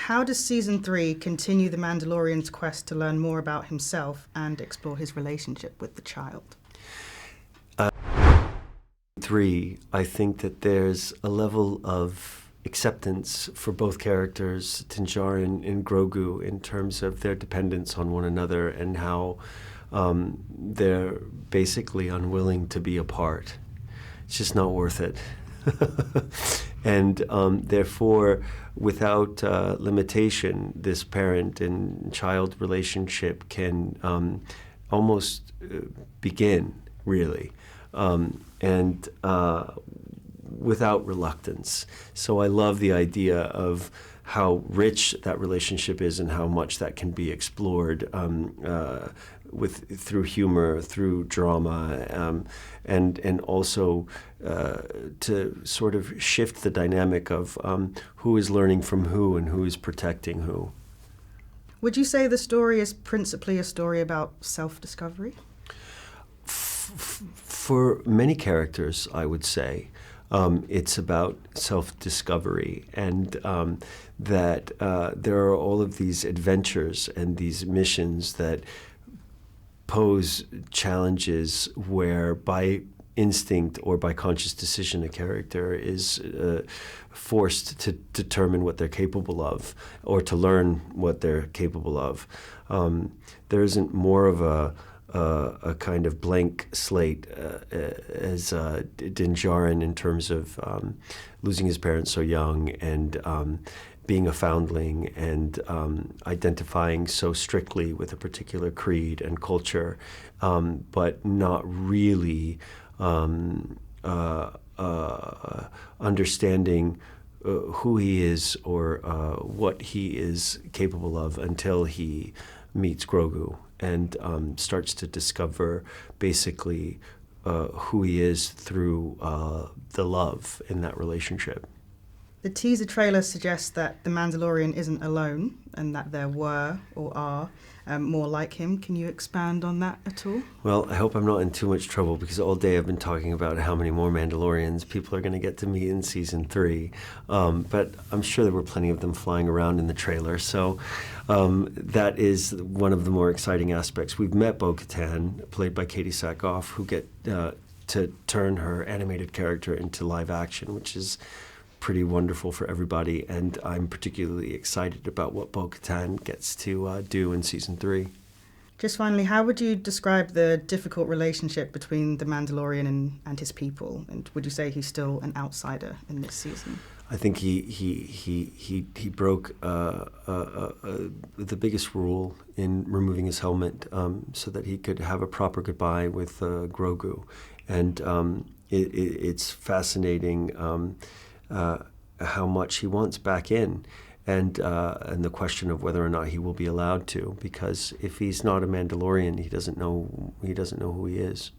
how does Season 3 continue the Mandalorian's quest to learn more about himself and explore his relationship with the child? 3, I think that there's a level of acceptance for both characters, Din Djarin and Grogu, in terms of their dependence on one another and how they're basically unwilling to be apart. It's just not worth it. And therefore, without limitation, this parent and child relationship can almost begin, really, and without reluctance. So I love the idea of how rich that relationship is and how much that can be explored through humor, through drama, and also to sort of shift the dynamic of who is learning from who and who is protecting who. Would you say the story is principally a story about self-discovery? For many characters, I would say. It's about self-discovery, and that there are all of these adventures and these missions that pose challenges where by instinct or by conscious decision a character is forced to determine what they're capable of or to learn what they're capable of. There isn't more of a kind of blank slate as Din Djarin in terms of losing his parents so young and being a foundling and identifying so strictly with a particular creed and culture, but not really understanding who he is or what he is capable of until he meets Grogu and starts to discover basically who he is through the love in that relationship. The teaser trailer suggests that the Mandalorian isn't alone and that there were or are more like him. Can you expand on that at all? Well, I hope I'm not in too much trouble because all day I've been talking about how many more Mandalorians people are going to get to meet in Season 3. But I'm sure there were plenty of them flying around in the trailer. So that is one of the more exciting aspects. We've met Bo-Katan, played by Katie Sackhoff, who get to turn her animated character into live action, which is pretty wonderful for everybody, and I'm particularly excited about what Bo-Katan gets to do in Season 3. Just finally, how would you describe the difficult relationship between the Mandalorian and his people? And would you say he's still an outsider in this season? I think he broke the biggest rule in removing his helmet so that he could have a proper goodbye with Grogu, and it's fascinating how much he wants back in, and the question of whether or not he will be allowed to, because if he's not a Mandalorian, he doesn't know who he is.